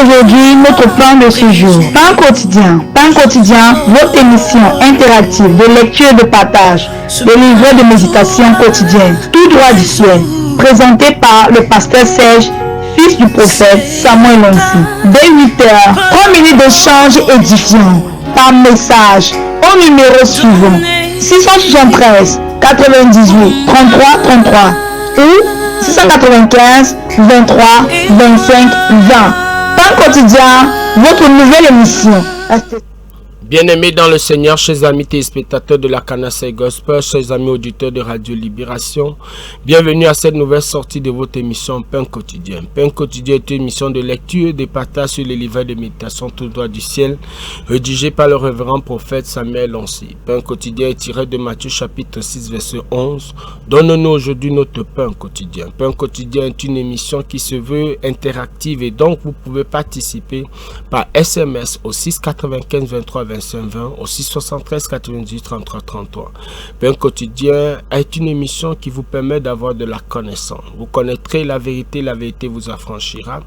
aujourd'hui notre plan de ce jour. Pain quotidien. Pain quotidien, votre émission interactive de lecture et de partage de livres de méditation quotidienne, tout droit du ciel, présenté par le pasteur Serge, fils du prophète Samuel Lonsi. Dès 8h, 3 minutes d'échange édifiant par message au numéro suivant 673 98 33 33 ou 695 23 25 20. Pain quotidien, votre nouvelle émission. Bien-aimés dans le Seigneur, chers amis téléspectateurs de la Canacé Gospel, chers amis auditeurs de Radio Libération, bienvenue à cette nouvelle sortie de votre émission Pain quotidien. Pain quotidien est une émission de lecture et de partage sur les livres de méditation tout droit du ciel, rédigée par le révérend prophète Samuel Lonsi. Pain quotidien est tiré de Matthieu chapitre 6 verset 11. Donne-nous aujourd'hui notre pain quotidien. Pain quotidien est une émission qui se veut interactive et donc vous pouvez participer par SMS au 695 23 25 20 au 673 98 33 33. Pain quotidien est une émission qui vous permet d'avoir de la connaissance. Vous connaîtrez la vérité vous affranchira.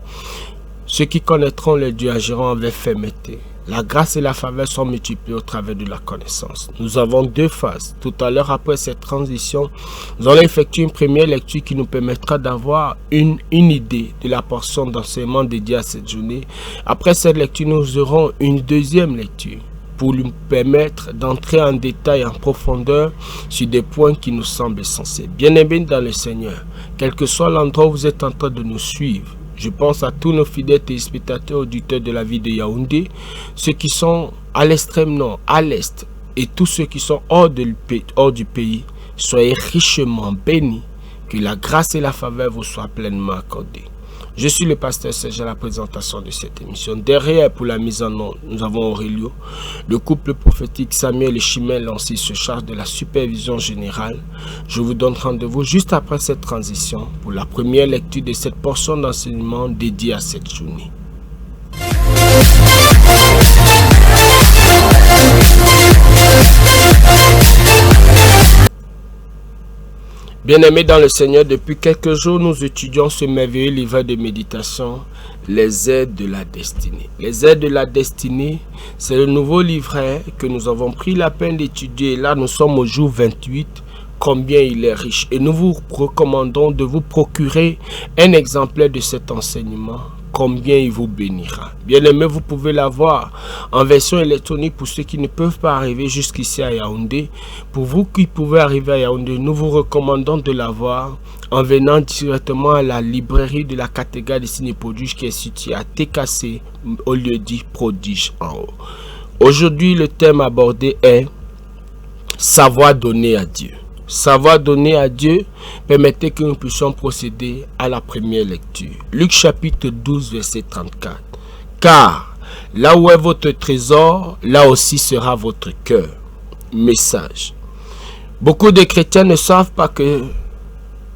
Ceux qui connaîtront les dieux agiront avec fermeté. La grâce et la faveur sont multipliées au travers de la connaissance. Nous avons deux phases. Tout à l'heure, après cette transition, nous allons effectuer une première lecture qui nous permettra d'avoir une idée de la portion d'enseignement dédiée à cette journée. Après cette lecture, nous aurons une deuxième lecture pour nous permettre d'entrer en détail, en profondeur sur des points qui nous semblent essentiels. Bien-aimés dans le Seigneur, quel que soit l'endroit où vous êtes en train de nous suivre, je pense à tous nos fidèles téléspectateurs auditeurs de la ville de Yaoundé, ceux qui sont à l'extrême nord, à l'est, et tous ceux qui sont hors du pays, soyez richement bénis, que la grâce et la faveur vous soient pleinement accordées. Je suis le pasteur Serge à la présentation de cette émission. Derrière, pour la mise en œuvre, nous avons Aurélio. Le couple prophétique Samuel et Chimel Lonsi se charge de la supervision générale. Je vous donne rendez-vous juste après cette transition pour la première lecture de cette portion d'enseignement dédiée à cette journée. Bien-aimés dans le Seigneur, depuis quelques jours, nous étudions ce merveilleux livre de méditation, Les aides de la destinée. Les aides de la destinée, c'est le nouveau livret que nous avons pris la peine d'étudier. Là, nous sommes au jour 28, combien il est riche. Et nous vous recommandons de vous procurer un exemplaire de cet enseignement, combien il vous bénira. Bien-aimés, vous pouvez l'avoir en version électronique pour ceux qui ne peuvent pas arriver jusqu'ici à Yaoundé. Pour vous qui pouvez arriver à Yaoundé, nous vous recommandons de l'avoir en venant directement à la librairie de la cathédrale des signes prodiges qui est située à TKC, au lieu dit prodige en haut. Aujourd'hui, le thème abordé est savoir donner à Dieu. Savoir donner à Dieu, permettez que nous puissions procéder à la première lecture. Luc chapitre 12 verset 34. Car là où est votre trésor, là aussi sera votre cœur. Message. Beaucoup de chrétiens ne savent pas que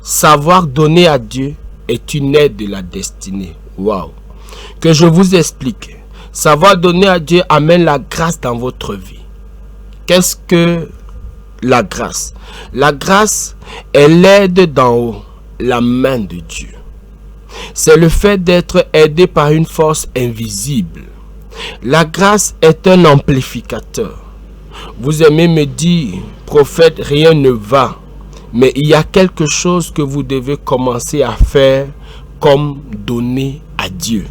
savoir donner à Dieu est une aide de la destinée. Waouh. Que je vous explique. Savoir donner à Dieu amène la grâce dans votre vie. Qu'est-ce que la grâce? La grâce est l'aide d'en haut, la main de Dieu. C'est le fait d'être aidé par une force invisible. La grâce est un amplificateur. Vous aimez me dire, prophète, rien ne va, mais il y a quelque chose que vous devez commencer à faire comme donner à Dieu.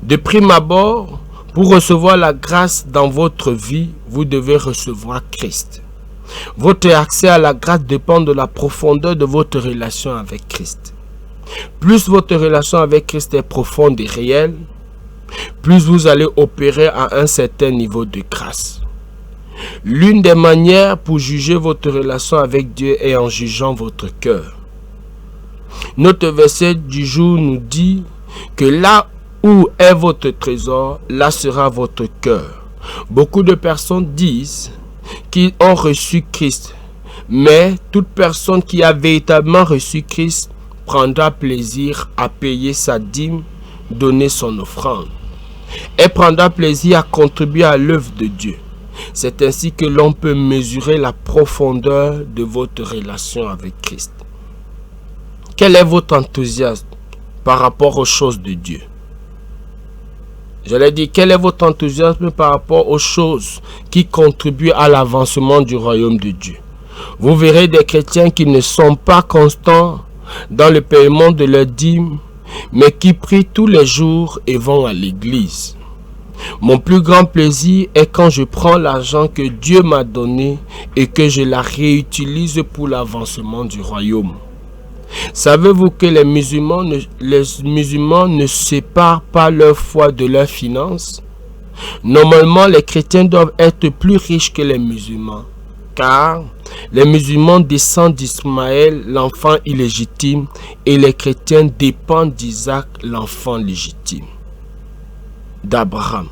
De prime abord, pour recevoir la grâce dans votre vie, vous devez recevoir Christ. Votre accès à la grâce dépend de la profondeur de votre relation avec Christ. Plus votre relation avec Christ est profonde et réelle, plus vous allez opérer à un certain niveau de grâce. L'une des manières pour juger votre relation avec Dieu est en jugeant votre cœur. Notre verset du jour nous dit que là où est votre trésor, là sera votre cœur. Beaucoup de personnes disent qu'ils ont reçu Christ, mais toute personne qui a véritablement reçu Christ prendra plaisir à payer sa dîme, donner son offrande. Elle prendra plaisir à contribuer à l'œuvre de Dieu. C'est ainsi que l'on peut mesurer la profondeur de votre relation avec Christ. Quel est votre enthousiasme par rapport aux choses de Dieu? Je l'ai dit, quel est votre enthousiasme par rapport aux choses qui contribuent à l'avancement du royaume de Dieu? Vous verrez des chrétiens qui ne sont pas constants dans le paiement de leurs dîmes, mais qui prient tous les jours et vont à l'église. Mon plus grand plaisir est quand je prends l'argent que Dieu m'a donné et que je la réutilise pour l'avancement du royaume. Savez-vous que les musulmans ne séparent pas leur foi de leurs finances? Normalement, les chrétiens doivent être plus riches que les musulmans, car les musulmans descendent d'Ismaël, l'enfant illégitime, et les chrétiens dépendent d'Isaac, l'enfant légitime, d'Abraham.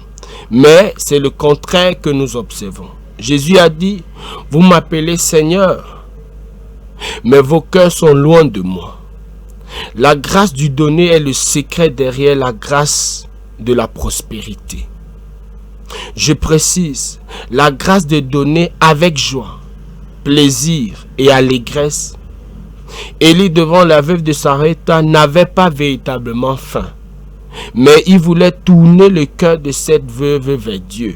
Mais c'est le contraire que nous observons. Jésus a dit, « Vous m'appelez Seigneur, mais vos cœurs sont loin de moi. » La grâce du donner est le secret derrière la grâce de la prospérité. Je précise, la grâce de donner avec joie, plaisir et allégresse. Élie, devant la veuve de Sarepta, n'avait pas véritablement faim, mais il voulait tourner le cœur de cette veuve vers Dieu.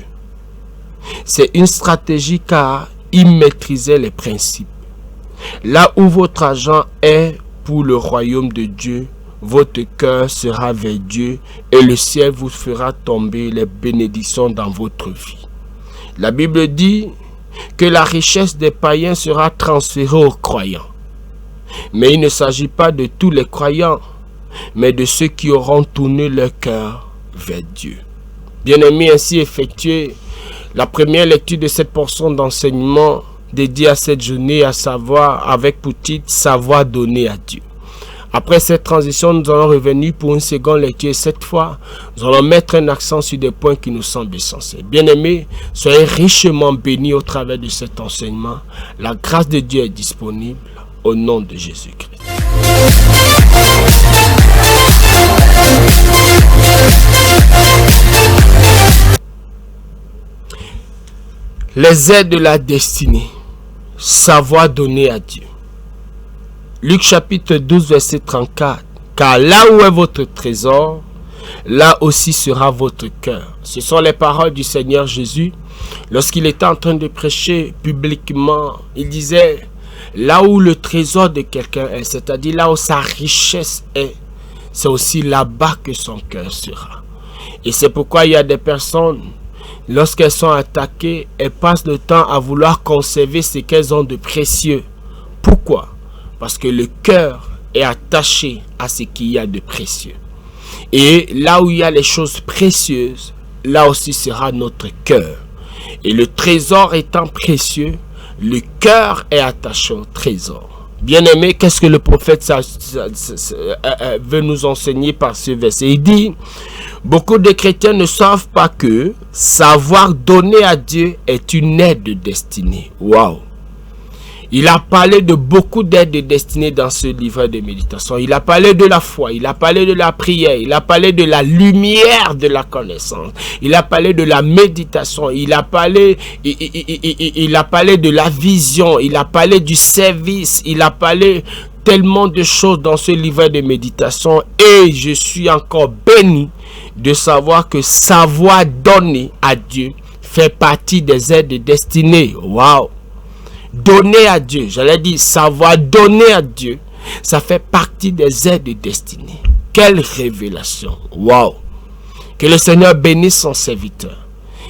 C'est une stratégie car il maîtrisait les principes. Là où votre argent est pour le royaume de Dieu, votre cœur sera vers Dieu et le ciel vous fera tomber les bénédictions dans votre vie. La Bible dit que la richesse des païens sera transférée aux croyants. Mais il ne s'agit pas de tous les croyants, mais de ceux qui auront tourné leur cœur vers Dieu. Bien-aimés, ainsi effectué la première lecture de cette portion d'enseignement dédiée à cette journée, à savoir, avec pour titre, savoir donner à Dieu. Après cette transition, nous allons revenir pour une seconde lecture et cette fois, nous allons mettre un accent sur des points qui nous semblent essentiels. Bien-aimés, soyez richement bénis au travers de cet enseignement. La grâce de Dieu est disponible au nom de Jésus-Christ. Les aides de la destinée. Savoir donner à Dieu. Luc chapitre 12 verset 34. Car là où est votre trésor, là aussi sera votre cœur. Ce sont les paroles du Seigneur Jésus. Lorsqu'il était en train de prêcher publiquement, il disait, là où le trésor de quelqu'un est, c'est-à-dire là où sa richesse est, c'est aussi là-bas que son cœur sera. Et c'est pourquoi il y a des personnes, lorsqu'elles sont attaquées, elles passent le temps à vouloir conserver ce qu'elles ont de précieux. Pourquoi? Parce que le cœur est attaché à ce qu'il y a de précieux. Et là où il y a les choses précieuses, là aussi sera notre cœur. Et le trésor étant précieux, le cœur est attaché au trésor. Bien-aimé, qu'est-ce que le prophète veut nous enseigner par ce verset? Il dit, beaucoup de chrétiens ne savent pas que savoir donner à Dieu est une aide de destinée. Waouh! Il a parlé de beaucoup d'aides de destinée dans ce livre de méditation. Il a parlé de la foi, il a parlé de la prière, il a parlé de la lumière de la connaissance, il a parlé de la méditation, il a parlé de la vision, il a parlé du service, il a parlé tellement de choses dans ce livre de méditation. Et je suis encore béni de savoir que savoir donner à Dieu fait partie des aides de destinée. Waouh! Donner à Dieu, j'allais dire savoir donner à Dieu, ça fait partie des aides de destinée. Quelle révélation! Waouh! Que le Seigneur bénisse son serviteur,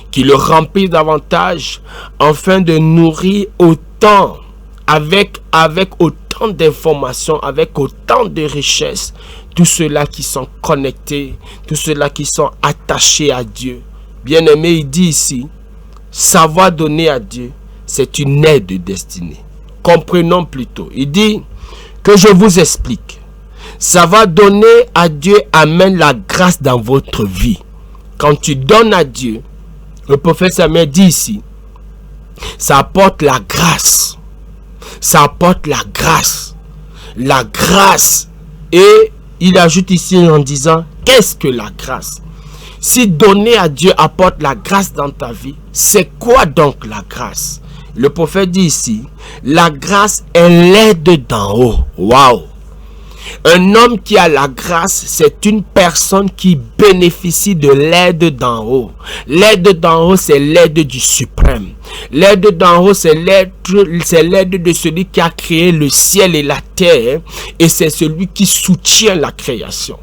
qu'il le remplisse davantage, afin de nourrir autant, avec autant d'informations, avec autant de richesses, tous ceux-là qui sont connectés, tous ceux-là qui sont attachés à Dieu. Bien-aimé, il dit ici, savoir donner à Dieu, c'est une aide de destinée. Comprenons plutôt. Il dit que je vous explique. Savoir donner à Dieu amène la grâce dans votre vie. Quand tu donnes à Dieu, le prophète Samuel dit ici, ça apporte la grâce. Ça apporte la grâce. La grâce. Et il ajoute ici en disant, qu'est-ce que la grâce? Si donner à Dieu apporte la grâce dans ta vie, c'est quoi donc la grâce? Le prophète dit ici, la grâce est l'aide d'en haut. Waouh! Un homme qui a la grâce, c'est une personne qui bénéficie de l'aide d'en haut. L'aide d'en haut, c'est l'aide du suprême. L'aide d'en haut, c'est l'aide de celui qui a créé le ciel et la terre, et c'est celui qui soutient la création.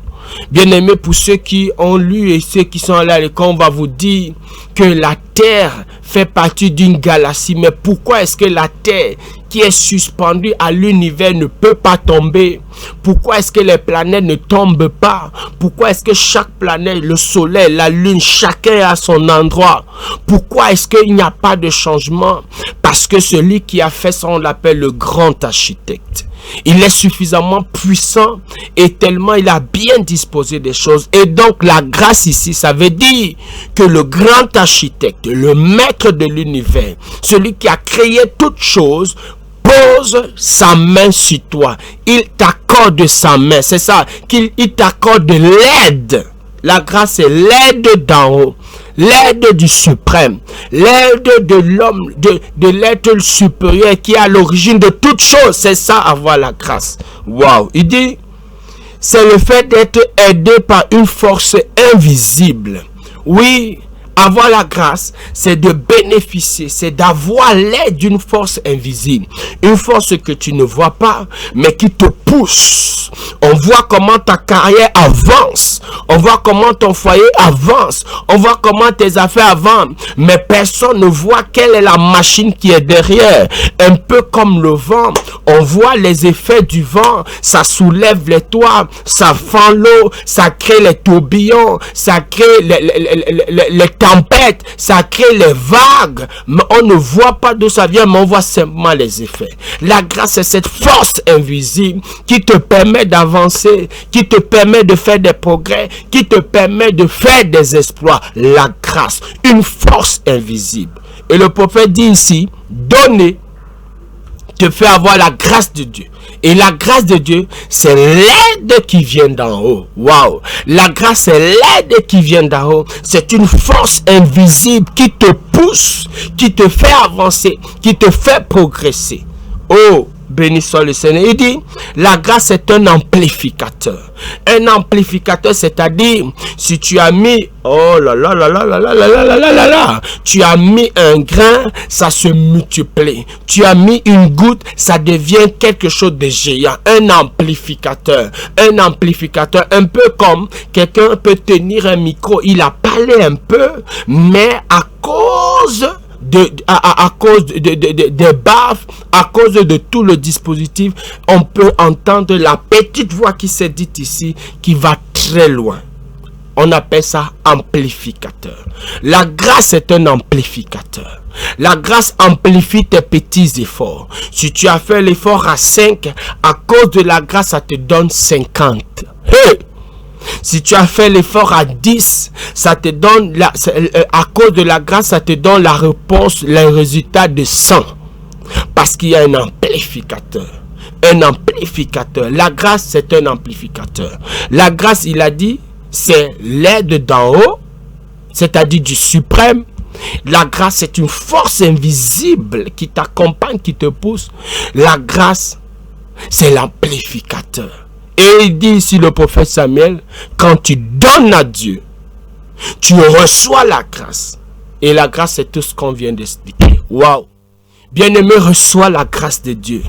Bien-aimés, pour ceux qui ont lu et ceux qui sont allés à l'école, on va vous dire que la terre fait partie d'une galaxie. Mais pourquoi est-ce que la terre qui est suspendue à l'univers ne peut pas tomber? Pourquoi est-ce que les planètes ne tombent pas? Pourquoi est-ce que chaque planète, le soleil, la lune, chacun est à son endroit? Pourquoi est-ce qu'il n'y a pas de changement? Parce que celui qui a fait ça, on l'appelle le grand architecte. Il est suffisamment puissant et tellement il a bien disposé des choses. Et donc la grâce ici, ça veut dire que le grand architecte, le maître de l'univers, celui qui a créé toutes choses, pose sa main sur toi. Il t'accorde sa main. C'est ça, qu'il t'accorde l'aide. La grâce, c'est l'aide d'en haut, l'aide du suprême, l'aide de l'homme, de l'être supérieur qui est à l'origine de toutes choses. C'est ça, avoir la grâce. Waouh! Il dit, c'est le fait d'être aidé par une force invisible. Oui, avoir la grâce, c'est de bénéficier, c'est d'avoir l'aide d'une force invisible. Une force que tu ne vois pas, mais qui te pousse. On voit comment ta carrière avance. On voit comment ton foyer avance. On voit comment tes affaires avancent. Mais personne ne voit quelle est la machine qui est derrière. Un peu comme le vent. On voit les effets du vent. Ça soulève les toits. Ça fend l'eau. Ça crée les tourbillons. Ça crée les tempêtes. Ça crée les vagues. Mais on ne voit pas d'où ça vient. Mais on voit simplement les effets. La grâce, c'est cette force invisible qui te permet d'avancer, qui te permet de faire des progrès, qui te permet de faire des exploits. La grâce, une force invisible. Et le prophète dit ici, donner te fait avoir la grâce de Dieu. Et la grâce de Dieu, c'est l'aide qui vient d'en haut. Waouh! La grâce, c'est l'aide qui vient d'en haut. C'est une force invisible qui te pousse, qui te fait avancer, qui te fait progresser. Oh! Béni soit le Seigneur. Il dit, la grâce est un amplificateur. Un amplificateur, c'est-à-dire, si tu as mis, oh là là là là là là là là là là là, tu as mis un grain, ça se multiplie. Tu as mis une goutte, ça devient quelque chose de géant. Un amplificateur. Un amplificateur, un peu comme quelqu'un peut tenir un micro. Il a parlé un peu, mais à cause des baffes, à cause de tout le dispositif, on peut entendre la petite voix qui s'est dite ici, qui va très loin. On appelle ça amplificateur. La grâce est un amplificateur. La grâce amplifie tes petits efforts. Si tu as fait l'effort à 5, à cause de la grâce, ça te donne 50. Hey! Si tu as fait l'effort à 10, ça te donne, à cause de la grâce, ça te donne la réponse, le résultat de 100. Parce qu'il y a un amplificateur. Un amplificateur. La grâce, c'est un amplificateur. La grâce, il a dit, c'est l'aide d'en haut, c'est-à-dire du suprême. La grâce, c'est une force invisible qui t'accompagne, qui te pousse. La grâce, c'est l'amplificateur. Et il dit ici le prophète Samuel, quand tu donnes à Dieu, tu reçois la grâce. Et la grâce, c'est tout ce qu'on vient d'expliquer. Waouh! Bien-aimé, reçois la grâce de Dieu.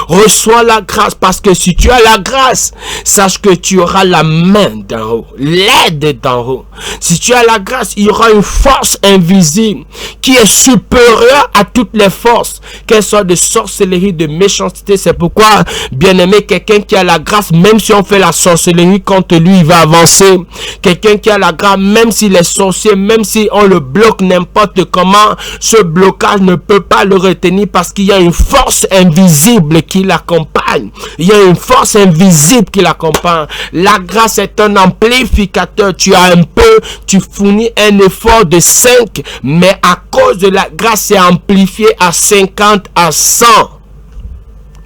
Reçois la grâce, parce que si tu as la grâce, sache que tu auras la main d'en haut, l'aide d'en haut. Si tu as la grâce, il y aura une force invisible qui est supérieure à toutes les forces, qu'elles soient de sorcellerie, de méchanceté. C'est pourquoi, bien-aimé, quelqu'un qui a la grâce, même si on fait la sorcellerie contre lui, il va avancer. Quelqu'un qui a la grâce, même s'il est sorcier, même si on le bloque n'importe comment, ce blocage ne peut pas le retenir, parce qu'il y a une force invisible qui l'accompagne. Il y a une force invisible qui l'accompagne. La grâce est un amplificateur. Tu as un peu, tu fournis un effort de 5, mais à cause de la grâce, c'est amplifié à 50, à 100.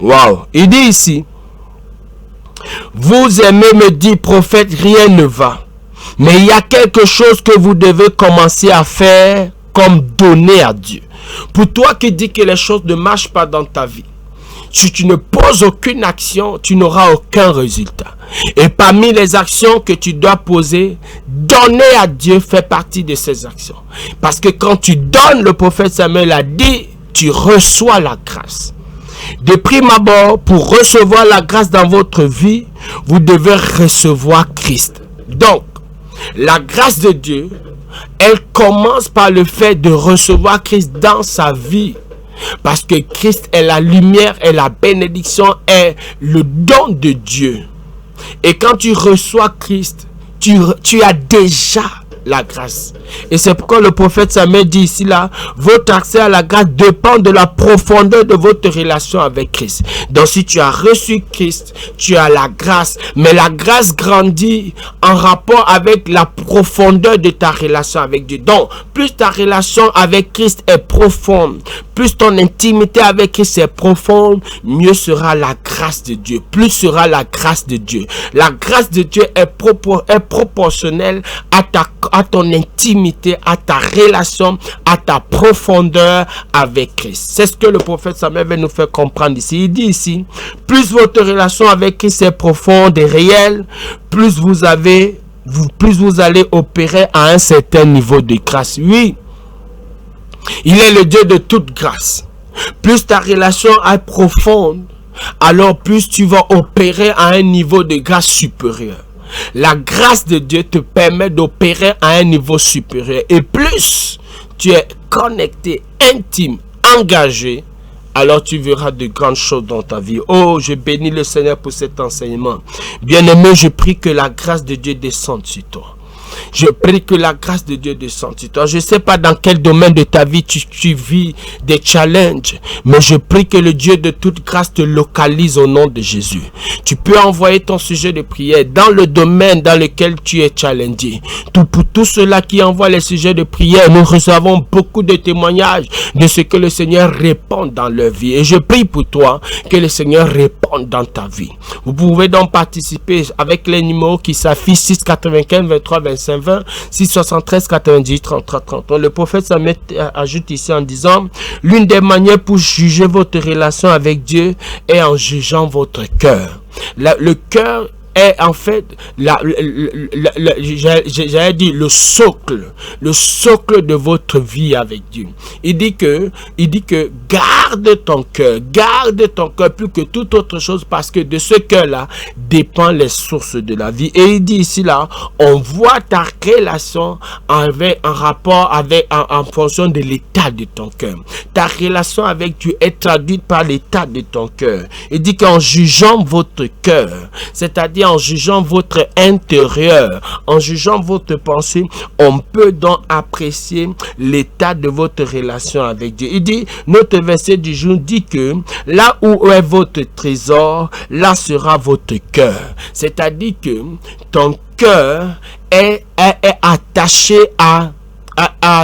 Waouh! Il dit ici, vous aimez me dire, prophète, rien ne va. Mais il y a quelque chose que vous devez commencer à faire, comme donner à Dieu. Pour toi qui dis que les choses ne marchent pas dans ta vie, Si tu ne poses aucune action, tu n'auras aucun résultat. Et parmi les actions que tu dois poser, donner à Dieu fait partie de ces actions. Parce que quand tu donnes, le prophète Samuel a dit, tu reçois la grâce. De prime abord, pour recevoir la grâce dans votre vie, vous devez recevoir Christ. Donc, la grâce de Dieu, elle commence par le fait de recevoir Christ dans sa vie. Parce que Christ est la lumière, est la bénédiction, est le don de Dieu. Et quand tu reçois Christ, tu as déjà la grâce. Et c'est pourquoi le prophète Samuel dit ici là, votre accès à la grâce dépend de la profondeur de votre relation avec Christ. Donc si tu as reçu Christ, tu as la grâce. Mais la grâce grandit en rapport avec la profondeur de ta relation avec Dieu. Donc plus ta relation avec Christ est profonde, plus ton intimité avec Christ est profonde, mieux sera la grâce de Dieu. Plus sera la grâce de Dieu. La grâce de Dieu est proportionnelle à ton intimité, à ta relation, à ta profondeur avec Christ. C'est ce que le prophète Samuel veut nous faire comprendre ici. Il dit ici, plus votre relation avec Christ est profonde et réelle, plus vous allez opérer à un certain niveau de grâce. Oui, il est le Dieu de toute grâce. Plus ta relation est profonde, alors plus tu vas opérer à un niveau de grâce supérieur. La grâce de Dieu te permet d'opérer à un niveau supérieur. Et plus tu es connecté, intime, engagé, alors tu verras de grandes choses dans ta vie. Oh, je bénis le Seigneur pour cet enseignement. Bien-aimé, je prie que la grâce de Dieu descende sur toi. Je prie que la grâce de Dieu descende sur toi. Je ne sais pas dans quel domaine de ta vie tu vis des challenges, mais je prie que le Dieu de toute grâce te localise au nom de Jésus. Tu peux envoyer ton sujet de prière dans le domaine dans lequel tu es challengé. Pour tous ceux-là qui envoient les sujets de prière, nous recevons beaucoup de témoignages de ce que le Seigneur répond dans leur vie. Et je prie pour toi que le Seigneur réponde dans ta vie. Vous pouvez donc participer avec les numéros qui s'affichent 695 23 25 20, 673 90 33 30. Le prophète Samuel ajoute ici en disant, l'une des manières pour juger votre relation avec Dieu est en jugeant votre cœur. Le cœur est en fait, j'allais dire le socle de votre vie avec Dieu. Il dit que garde ton cœur plus que toute autre chose, parce que de ce cœur-là dépend les sources de la vie. Et il dit ici là, on voit ta relation en fonction de l'état de ton cœur. Ta relation avec Dieu est traduite par l'état de ton cœur. Il dit qu'en jugeant votre cœur, c'est-à-dire en jugeant votre intérieur, en jugeant votre pensée, on peut donc apprécier l'état de votre relation avec Dieu. Il dit, notre verset du jour dit que là où est votre trésor, là sera votre cœur. C'est-à-dire que ton cœur est attaché à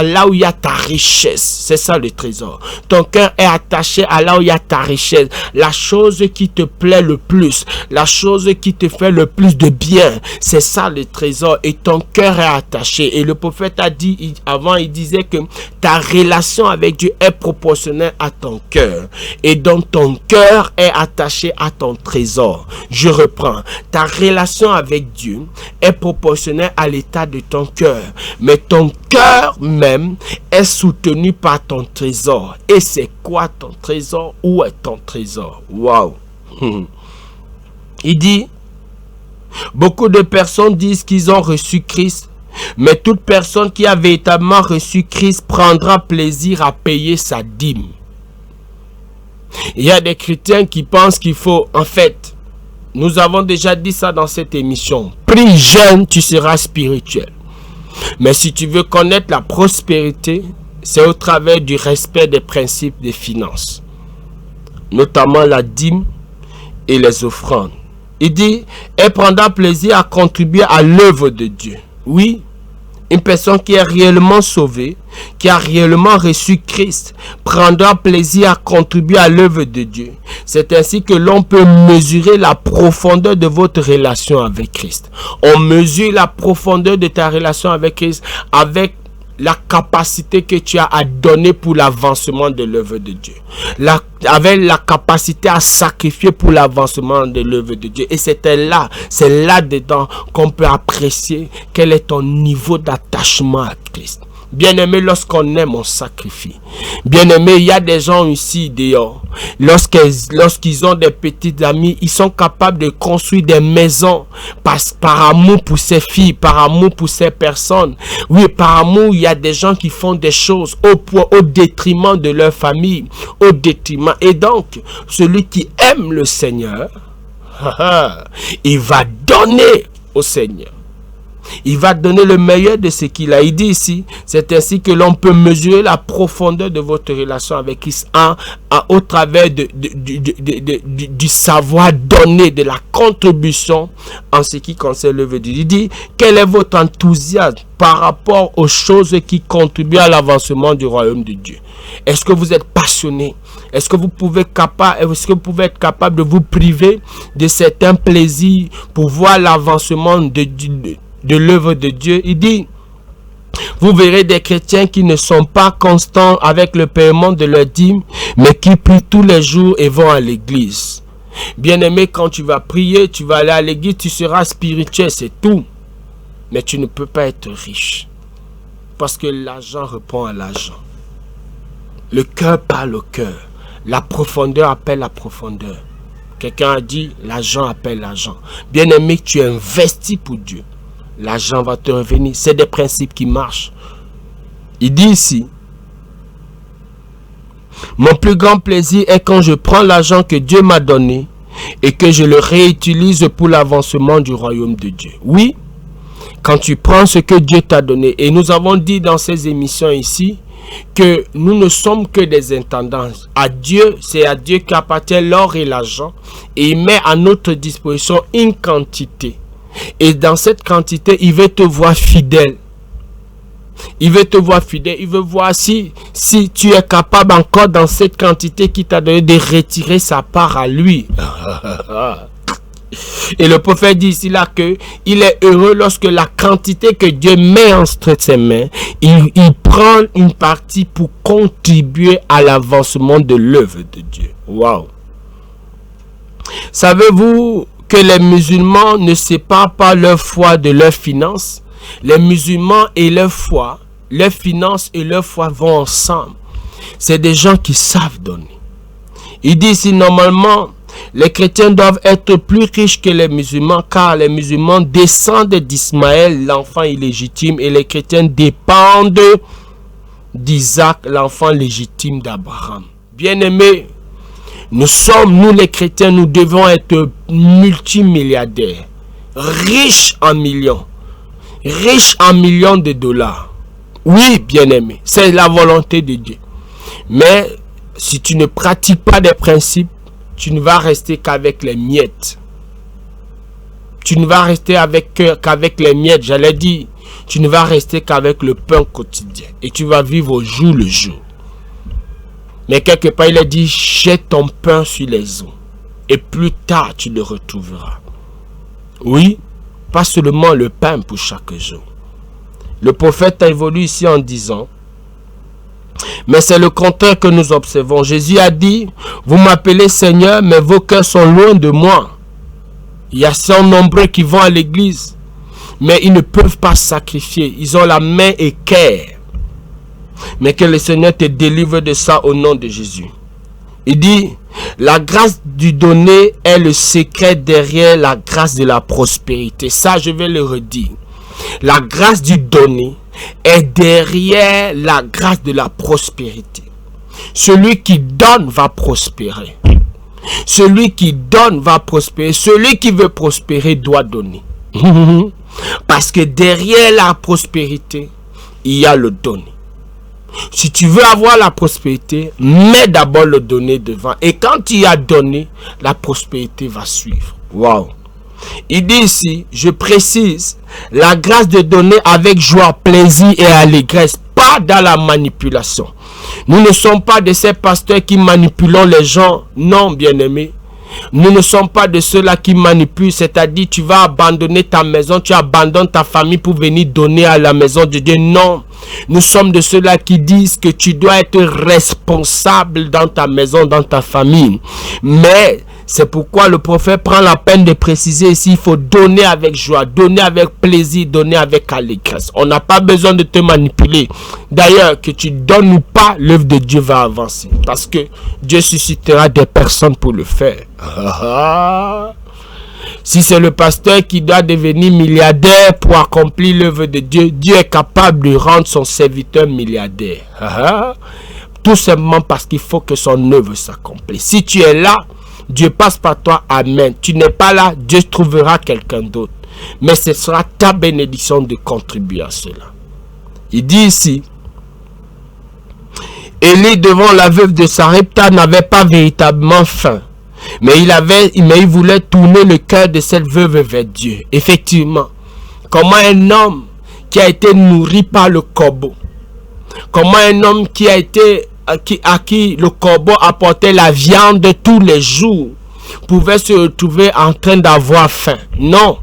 là où il y a ta richesse. C'est ça le trésor. Ton cœur est attaché à là où il y a ta richesse. La chose qui te plaît le plus, la chose qui te fait le plus de bien, c'est ça le trésor. Et ton cœur est attaché. Et le prophète a dit avant, il disait que ta relation avec Dieu est proportionnelle à ton cœur. Et donc ton cœur est attaché à ton trésor. Je reprends. Ta relation avec Dieu est proportionnelle à l'état de ton cœur. Mais ton cœur même est soutenu par ton trésor. Et c'est quoi ton trésor? Où est ton trésor? Waouh! Il dit, beaucoup de personnes disent qu'ils ont reçu Christ, mais toute personne qui a véritablement reçu Christ prendra plaisir à payer sa dîme. Il y a des chrétiens qui pensent qu'il faut, en fait, nous avons déjà dit ça dans cette émission, prie, jeûne, tu seras spirituel. Mais si tu veux connaître la prospérité, c'est au travers du respect des principes des finances, notamment la dîme et les offrandes. Il dit, elle prendra plaisir à contribuer à l'œuvre de Dieu. Oui, une personne qui est réellement sauvée, qui a réellement reçu Christ, prendra plaisir à contribuer à l'œuvre de Dieu. C'est ainsi que l'on peut mesurer la profondeur de votre relation avec Christ. On mesure la profondeur de ta relation avec Christ avec la capacité que tu as à donner pour l'avancement de l'œuvre de Dieu. Avec la capacité à sacrifier pour l'avancement de l'œuvre de Dieu. Et c'est là-dedans qu'on peut apprécier quel est ton niveau d'attachement à Christ. Bien-aimé, lorsqu'on aime, on sacrifie. Bien-aimé, il y a des gens ici dehors. Lorsqu'ils ont des petites amies, ils sont capables de construire des maisons par amour pour ces filles, par amour pour ces personnes. Oui, par amour, il y a des gens qui font des choses au détriment de leur famille, au détriment. Et donc, celui qui aime le Seigneur, il va donner au Seigneur. Il va donner le meilleur de ce qu'il a. Il dit ici, c'est ainsi que l'on peut mesurer la profondeur de votre relation avec Christ au travers du savoir donné, de la contribution en ce qui concerne l'œuvre de Dieu. Il dit, quel est votre enthousiasme par rapport aux choses qui contribuent à l'avancement du royaume de Dieu? Est-ce que vous êtes passionné? Est-ce que vous pouvez être capable de vous priver de certains plaisirs pour voir l'avancement de l'œuvre de Dieu? Il dit, vous verrez des chrétiens qui ne sont pas constants avec le paiement de leur dîme, mais qui prient tous les jours et vont à l'église. Bien-aimé, quand tu vas prier, tu vas aller à l'église, tu seras spirituel, c'est tout. Mais tu ne peux pas être riche. Parce que l'argent répond à l'argent. Le cœur parle au cœur. La profondeur appelle la profondeur. Quelqu'un a dit, l'argent appelle l'argent. Bien-aimé, tu investis pour Dieu. L'argent va te revenir. C'est des principes qui marchent. Il dit ici, mon plus grand plaisir est quand je prends l'argent que Dieu m'a donné et que je le réutilise pour l'avancement du royaume de Dieu. Oui, quand tu prends ce que Dieu t'a donné, et nous avons dit dans ces émissions ici, que nous ne sommes que des intendants. À Dieu, c'est à Dieu qu'appartient l'or et l'argent, et il met à notre disposition une quantité. Et dans cette quantité, il veut te voir fidèle. Il veut te voir fidèle. Il veut voir si tu es capable encore dans cette quantité qu'il t'a donné de retirer sa part à lui. Et le prophète dit ici là que il est heureux lorsque la quantité que Dieu met entre ses mains, il prend une partie pour contribuer à l'avancement de l'œuvre de Dieu. Waouh! Savez-vous que les musulmans ne séparent pas leur foi de leur finance? Les musulmans et leur foi, leur finance et leur foi vont ensemble. C'est des gens qui savent donner. Il dit ici normalement, les chrétiens doivent être plus riches que les musulmans, car les musulmans descendent d'Ismaël, l'enfant illégitime, et les chrétiens dépendent d'Isaac, l'enfant légitime d'Abraham. Bien-aimés, nous les chrétiens, nous devons être multimilliardaires, riches en millions de dollars. Oui, bien-aimés, c'est la volonté de Dieu. Mais si tu ne pratiques pas des principes, tu ne vas rester qu'avec les miettes. Tu ne vas rester qu'avec les miettes. J'allais dire, tu ne vas rester qu'avec le pain quotidien. Et tu vas vivre au jour le jour. Mais quelque part, il a dit, jette ton pain sur les eaux. Et plus tard, tu le retrouveras. Oui, pas seulement le pain pour chaque jour. Le prophète a évolué ici en disant, mais c'est le contraire que nous observons. Jésus a dit, vous m'appelez Seigneur, mais vos cœurs sont loin de moi. Il y a si nombreux qui vont à l'église, mais ils ne peuvent pas sacrifier. Ils ont la main équerre. Mais que le Seigneur te délivre de ça au nom de Jésus. Il dit, la grâce du donner est le secret derrière la grâce de la prospérité. Ça, je vais le redire. La grâce du donner est derrière la grâce de la prospérité. Celui qui donne va prospérer. Celui qui donne va prospérer. Celui qui veut prospérer doit donner. Parce que derrière la prospérité, il y a le donner. Si tu veux avoir la prospérité, mets d'abord le donner devant. Et quand tu as donné, la prospérité va suivre. Waouh! Il dit ici, je précise, la grâce de donner avec joie, plaisir et allégresse, pas dans la manipulation. Nous ne sommes pas de ces pasteurs qui manipulons les gens. Non, bien-aimés. Nous ne sommes pas de ceux-là qui manipulent, c'est-à-dire tu vas abandonner ta maison, tu abandonnes ta famille pour venir donner à la maison de Dieu. Non, Nous sommes de ceux-là qui disent que tu dois être responsable dans ta maison, dans ta famille. Mais c'est pourquoi le prophète prend la peine de préciser ici, il faut donner avec joie, donner avec plaisir, donner avec allégresse. On n'a pas besoin de te manipuler. D'ailleurs, que tu donnes ou pas, l'œuvre de Dieu va avancer. Parce que Dieu suscitera des personnes pour le faire. Si c'est le pasteur qui doit devenir milliardaire pour accomplir l'œuvre de Dieu, Dieu est capable de rendre son serviteur milliardaire. Tout simplement parce qu'il faut que son œuvre s'accomplisse. Si tu es là, Dieu passe par toi, amen. Tu n'es pas là, Dieu trouvera quelqu'un d'autre. Mais ce sera ta bénédiction de contribuer à cela. Il dit ici, Élie devant la veuve de Sarepta n'avait pas véritablement faim. Mais il voulait tourner le cœur de cette veuve vers Dieu. Effectivement, comment un homme qui a été nourri par le corbeau, comment un homme qui a été à qui le corbeau apportait la viande tous les jours pouvait se retrouver en train d'avoir faim? Non,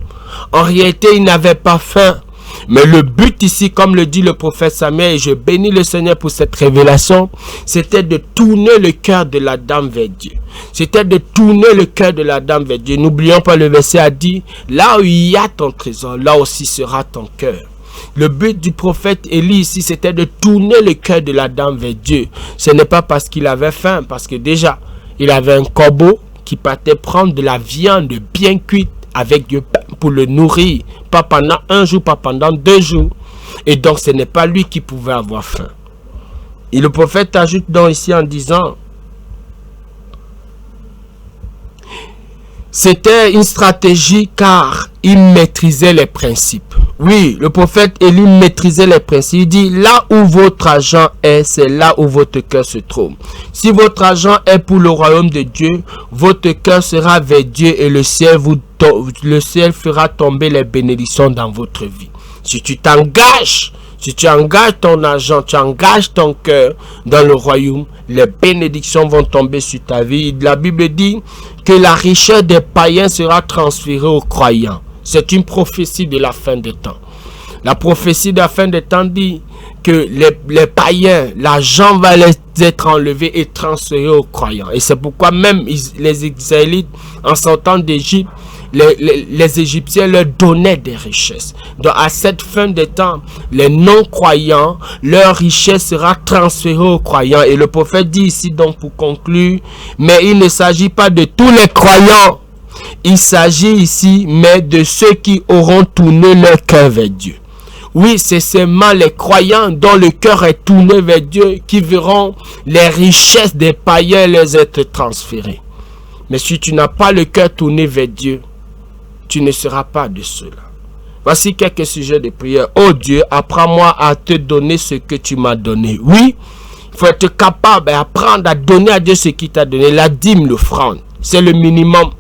en réalité il n'avait pas faim. Mais le but ici, comme le dit le prophète Samuel, et je bénis le Seigneur pour cette révélation, c'était de tourner le cœur de la dame vers Dieu. C'était de tourner le cœur de la dame vers Dieu. N'oublions pas, le verset a dit, là où il y a ton trésor, là aussi sera ton cœur. Le but du prophète Élie ici, c'était de tourner le cœur de la dame vers Dieu. Ce n'est pas parce qu'il avait faim, parce que déjà, il avait un corbeau qui partait prendre de la viande bien cuite avec du pain pour le nourrir, pas pendant un jour, pas pendant 2 jours. Et donc, ce n'est pas lui qui pouvait avoir faim. Et le prophète ajoute donc ici en disant, c'était une stratégie car il maîtrisait les principes. Oui, le prophète Élie maîtrisait les principes. Il dit, là où votre argent est, c'est là où votre cœur se trouve. Si votre argent est pour le royaume de Dieu, votre cœur sera vers Dieu et le ciel fera tomber les bénédictions dans votre vie. Si tu t'engages, si tu engages ton argent, tu engages ton cœur dans le royaume, les bénédictions vont tomber sur ta vie. La Bible dit que la richesse des païens sera transférée aux croyants. C'est une prophétie de la fin des temps. La prophétie de la fin des temps dit que les païens, l'argent va les être enlevé et transféré aux croyants. Et c'est pourquoi même les Israélites, en sortant d'Égypte, les Égyptiens leur donnaient des richesses. Donc à cette fin des temps, les non-croyants, leur richesse sera transférée aux croyants. Et le prophète dit ici donc pour conclure, mais il ne s'agit pas de tous les croyants. Il s'agit ici, mais de ceux qui auront tourné leur cœur vers Dieu. Oui, c'est seulement les croyants dont le cœur est tourné vers Dieu qui verront les richesses des païens les être transférées. Mais si tu n'as pas le cœur tourné vers Dieu, tu ne seras pas de cela. Voici quelques sujets de prière. Oh Dieu, apprends-moi à te donner ce que tu m'as donné. Oui, il faut être capable d'apprendre à donner à Dieu ce qu'il t'a donné. La dîme, l'offrande, c'est le minimum.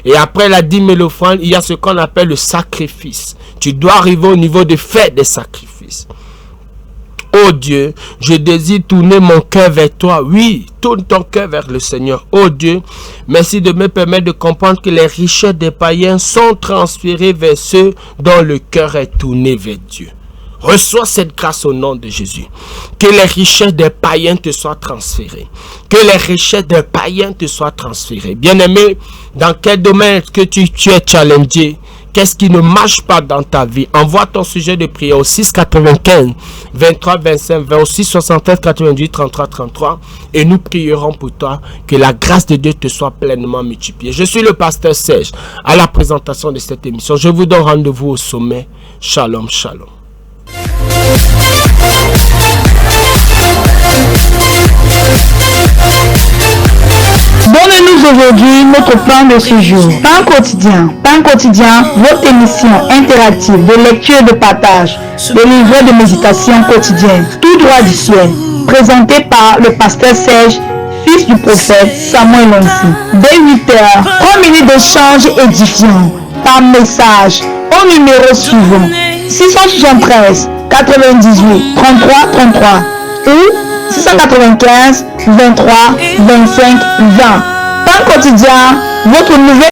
Et après la dîme et l'offrande, il y a ce qu'on appelle le sacrifice. Tu dois arriver au niveau de faire des sacrifices. Oh Dieu, je désire tourner mon cœur vers toi. Oui, tourne ton cœur vers le Seigneur. Oh Dieu, merci de me permettre de comprendre que les richesses des païens sont transférées vers ceux dont le cœur est tourné vers Dieu. Reçois cette grâce au nom de Jésus. Que les richesses des païens te soient transférées. Que les richesses des païens te soient transférées. Bien-aimé, dans quel domaine est-ce que tu es challengé? Qu'est-ce qui ne marche pas dans ta vie? Envoie ton sujet de prière au 6 95 23 25 20, au 6 73 98 33 33 et nous prierons pour toi que la grâce de Dieu te soit pleinement multipliée. Je suis le pasteur Serge à la présentation de cette émission. Je vous donne rendez-vous au sommet. Shalom, shalom. Donne-nous aujourd'hui notre pain de ce jour. Pain quotidien, votre émission interactive de lecture et de partage, de livret de méditation quotidienne, tout droit du ciel, présenté par le pasteur Serge, fils du prophète Samuel Lonsi. Dès 8h, 3 minutes d'échange édifiant par message au numéro suivant 673 98 33 33 ou 695 23 25 20. Pain quotidien, votre nouvelle